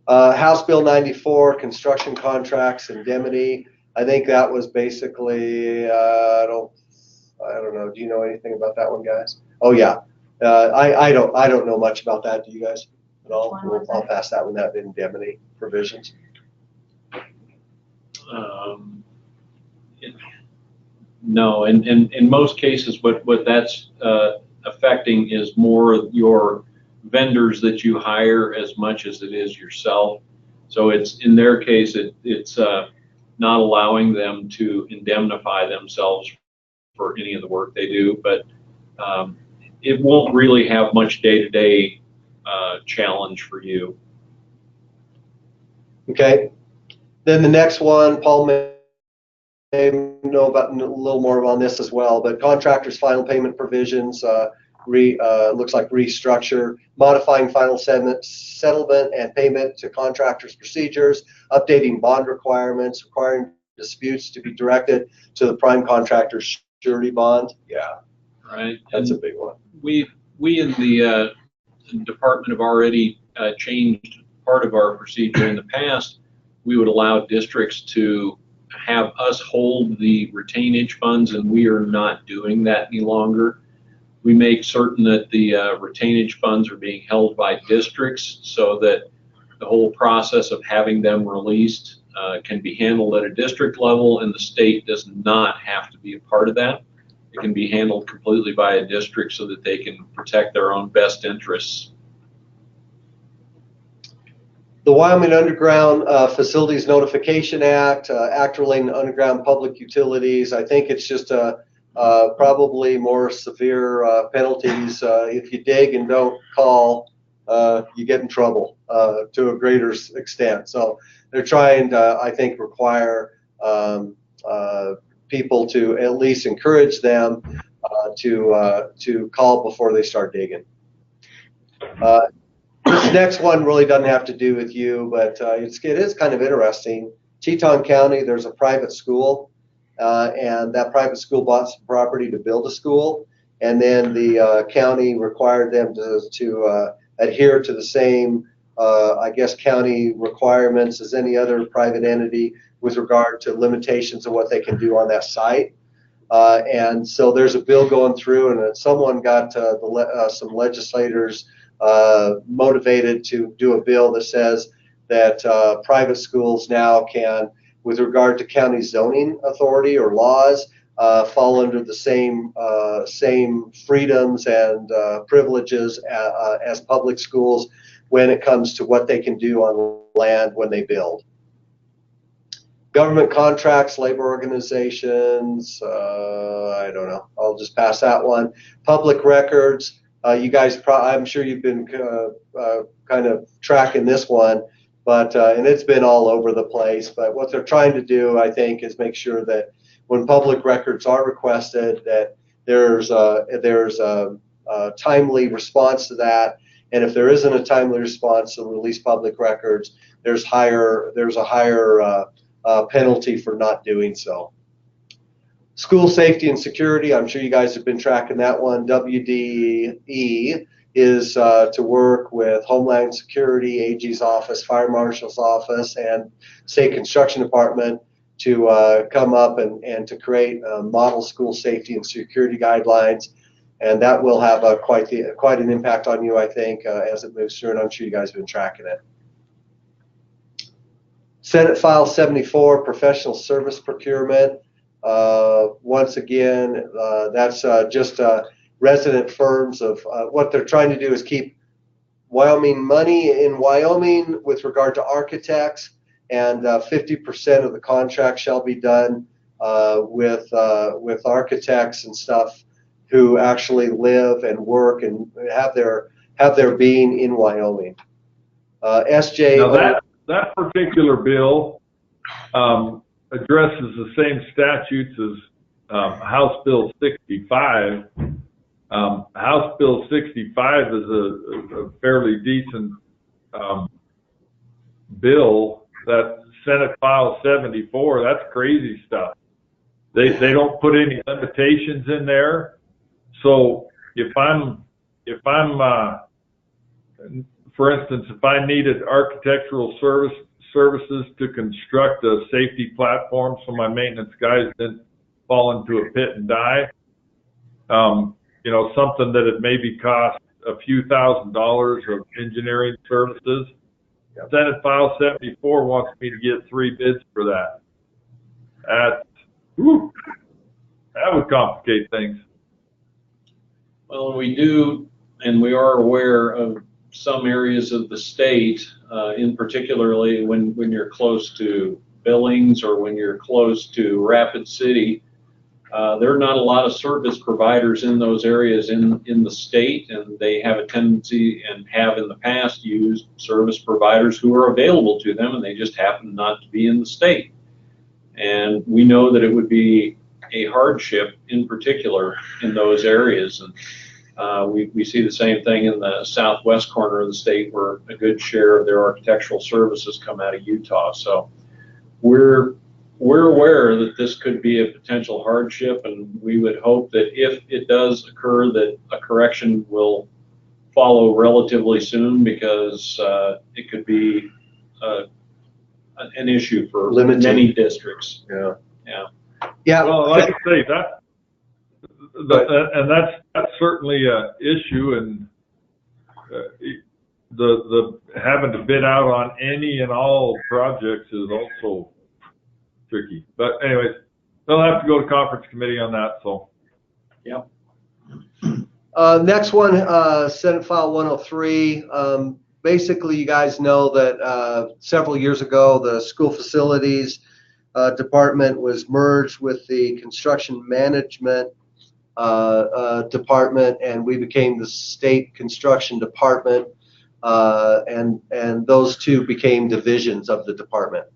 House Bill 94, construction contracts, indemnity. I think that was basically, I don't know. Do you know anything about that one, guys? Oh yeah. I don't know much about that. Do you guys at all? I'll pass that one. That indemnity provisions. No, and in most cases, what that's affecting is more your vendors that you hire as much as it is yourself. So it's in their case, it's not allowing them to indemnify themselves for any of the work they do, but it won't really have much day-to-day challenge for you. Okay. Then the next one, Paul may know about a little more on this as well, but contractors' final payment provisions, looks like restructure, modifying final settlement and payment to contractors' procedures, updating bond requirements, requiring disputes to be directed to the prime contractor's surety bond. Yeah, right. That's a big one. We in the department have already changed part of our procedure. In the past, we would allow districts to have us hold the retainage funds, and we are not doing that any longer. We make certain that the retainage funds are being held by districts so that the whole process of having them released can be handled at a district level, and the state does not have to be a part of that. It can be handled completely by a district so that they can protect their own best interests. The Wyoming Underground Facilities Notification Act, Act relating to underground public utilities. I think it's just probably more severe penalties. If you dig and don't call, you get in trouble to a greater extent. So they're trying to, I think, require people to at least encourage them to call before they start digging. This next one really doesn't have to do with you, but it is kind of interesting. Teton County, there's a private school, and that private school bought some property to build a school, and then the county required them to adhere to the same, I guess, county requirements as any other private entity with regard to limitations of what they can do on that site. And so there's a bill going through, and someone got some legislators motivated to do a bill that says that private schools now can, with regard to county zoning authority or laws, fall under the same freedoms and privileges as public schools when it comes to what they can do on land when they build. Government contracts, labor organizations, I don't know. I'll just pass that one. Public records. You guys, I'm sure you've been kind of tracking this one. but and it's been all over the place. But what they're trying to do, I think, is make sure that when public records are requested, that there's a timely response to that. And if there isn't a timely response to release public records, there's a higher penalty for not doing so. School safety and security, I'm sure you guys have been tracking that one. WDE is to work with Homeland Security, AG's office, Fire Marshal's office, and State Construction Department to come up and to create model school safety and security guidelines. And that will have quite an impact on you, I think, as it moves through, and I'm sure you guys have been tracking it. Senate File 74, professional service procurement. Once again, that's just resident firms of what they're trying to do is keep Wyoming money in Wyoming with regard to architects, and 50% of the contract shall be done with architects and stuff who actually live and work and have their being in Wyoming. SJ. Now that particular bill addresses the same statutes as House Bill 65. House Bill 65 is a fairly decent bill. That Senate File 74, that's crazy stuff. They don't put any limitations in there. So if I'm for instance, if I needed architectural services to construct a safety platform so my maintenance guys didn't fall into a pit and die, you know, something that had maybe cost a few $1,000s of engineering services, yep. Senate File 74 wants me to get 3 bids for that. That would complicate things. Well, we do, and we are aware of some areas of the state, in particularly when you're close to Billings or when you're close to Rapid City, there are not a lot of service providers in those areas in the state, and they have a tendency and have in the past used service providers who are available to them, and they just happen not to be in the state. And we know that it would be a hardship in particular in those areas. And we see the same thing in the southwest corner of the state, where a good share of their architectural services come out of Utah. So we're aware that this could be a potential hardship, and we would hope that if it does occur, that a correction will follow relatively soon, because it could be an issue for many districts. Yeah. Yeah. Yeah. Well, like I say, that's certainly an issue, and the having to bid out on any and all projects is also tricky. But anyways, they'll have to go to conference committee on that. So. Yeah. Next one, Senate File 103. Basically, you guys know that several years ago, the school facilities department was merged with the construction management department, and we became the state construction department, and those two became divisions of the department.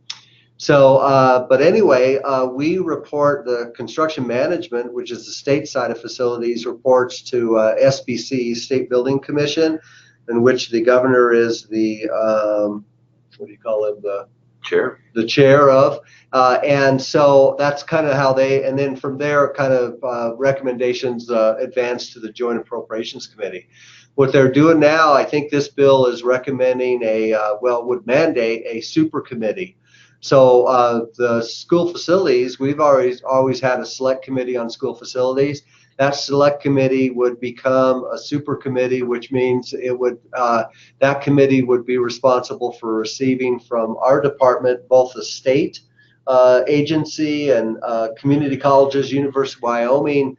So, but anyway, we report the construction management, which is the state side of facilities, reports to SBC, State Building Commission, in which the governor is the, what do you call him, the chair of. And so that's kind of how they, and then from there, kind of recommendations advance to the Joint Appropriations Committee. What they're doing now, I think this bill is recommending would mandate a super committee. So the school facilities, we've always had a select committee on school facilities. That select committee would become a super committee, which means it would that committee would be responsible for receiving from our department, both the state agency and community colleges, University of Wyoming,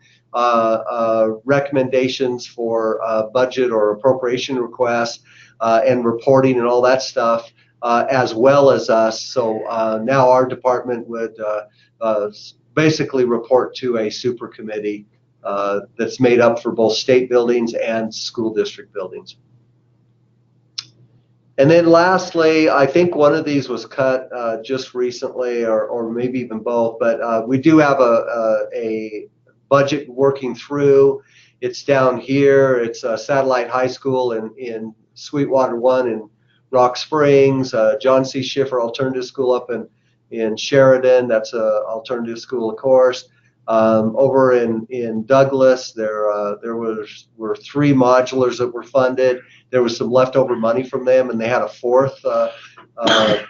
recommendations for budget or appropriation requests and reporting and all that stuff. As well as us. So now our department would basically report to a super committee that's made up for both state buildings and school district buildings. And then lastly, I think one of these was cut just recently, or maybe even both, but we do have a budget working through. It's down here. It's Satellite High School in Sweetwater 1 in Rock Springs, John C. Schiffer Alternative School up in Sheridan. That's an alternative school, of course. Over in Douglas, there were 3 modulars that were funded. There was some leftover money from them, and they had a 4th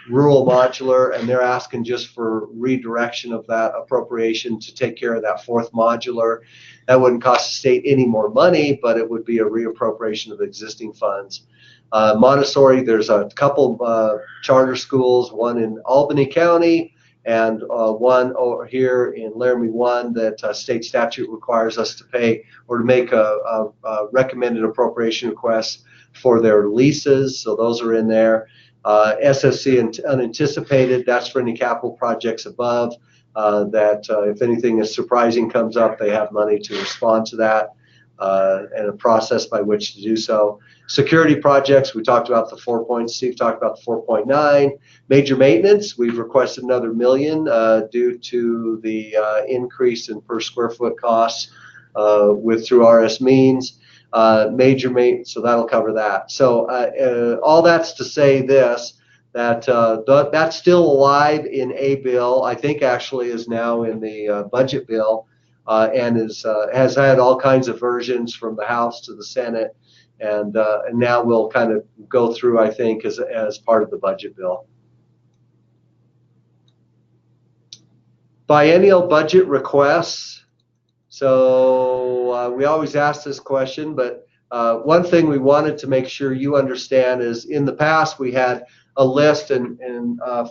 rural modular, and they're asking just for redirection of that appropriation to take care of that 4th modular. That wouldn't cost the state any more money, but it would be a reappropriation of existing funds. Montessori, there's a couple charter schools, one in Albany County and one over here in Laramie 1 that state statute requires us to pay or to make a recommended appropriation request for their leases. So those are in there. SSC and unanticipated, that's for any capital projects above that if anything is surprising comes up, they have money to respond to that and a process by which to do so. Security projects, we talked about the 4 points. Steve talked about the 4.9. Major maintenance, we've requested another $1 million due to the increase in per square foot costs through RS means. Major maintenance, so that'll cover that. So all that's to say this, that that's still alive in a bill. I think actually is now in the budget bill and has had all kinds of versions from the House to the Senate. And now we'll kind of go through, I think, as part of the budget bill. Biennial budget requests. So we always ask this question, but one thing we wanted to make sure you understand is in the past we had a list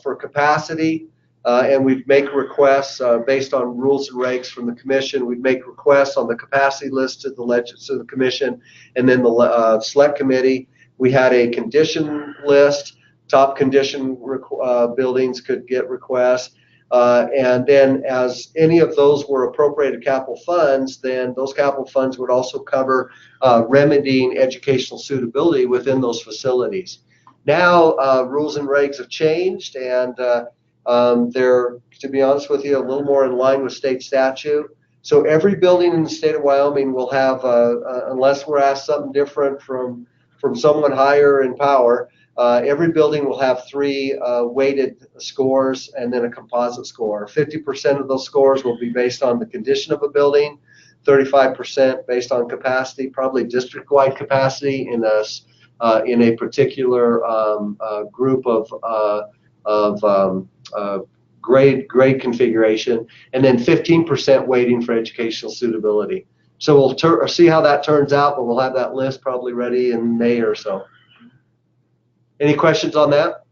for capacity, and we'd make requests based on rules and regs from the commission. We'd make requests on the capacity list to the commission, and then the select committee. We had a condition list. Top condition buildings could get requests. And then as any of those were appropriated capital funds, then those capital funds would also cover remedying educational suitability within those facilities. Now rules and regs have changed, and they're, to be honest with you, a little more in line with state statute. So every building in the state of Wyoming will have, unless we're asked something different from someone higher in power, every building will have 3 weighted scores and then a composite score. 50% of those scores will be based on the condition of a building, 35% based on capacity, probably district-wide capacity in a particular group of grade configuration, and then 15% weighting for educational suitability. So we'll see how that turns out, but we'll have that list probably ready in May or so. Any questions on that?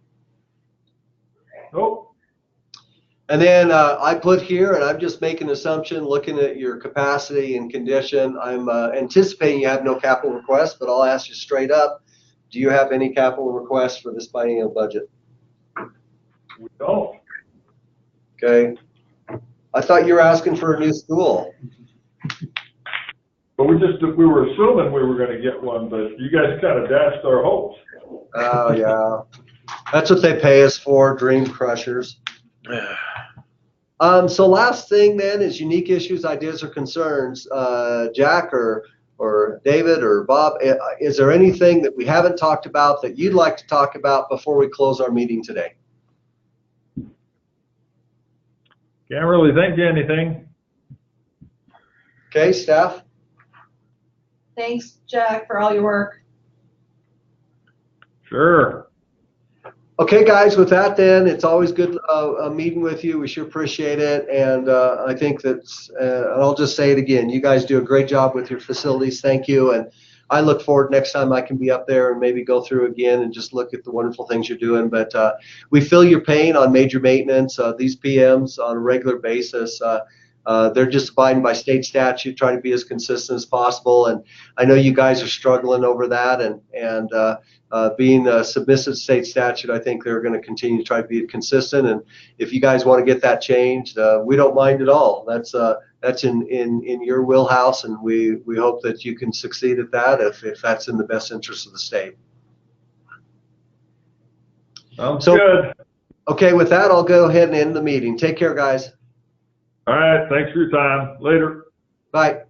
Nope. And then I put here, and I'm just making an assumption, looking at your capacity and condition. I'm anticipating you have no capital requests, but I'll ask you straight up, do you have any capital requests for this biennial budget? We don't. Okay. I thought you were asking for a new school. But we were assuming we were going to get one, but you guys kind of dashed our hopes. Oh, yeah. That's what they pay us for, dream crushers. So last thing then is unique issues, ideas, or concerns. Jack or David or Bob, is there anything that we haven't talked about that you'd like to talk about before we close our meeting today? Can't really think of anything. Okay, staff? Thanks, Jack, for all your work. Sure. Okay, guys, with that then, it's always good meeting with you. We sure appreciate it. And I think that's, and I'll just say it again, you guys do a great job with your facilities. Thank you. And I look forward next time I can be up there and maybe go through again and just look at the wonderful things you're doing. But we feel your pain on major maintenance. These PMs on a regular basis, they're just abiding by state statute, trying to be as consistent as possible. And I know you guys are struggling over that, and being a submissive state statute, I think they're going to continue to try to be consistent. And if you guys want to get that changed, we don't mind at all. That's in your wheelhouse, and we hope that you can succeed at that if that's in the best interest of the state. Sounds So- good. Okay, with that, I'll go ahead and end the meeting. Take care, guys. All right, thanks for your time. Later. Bye.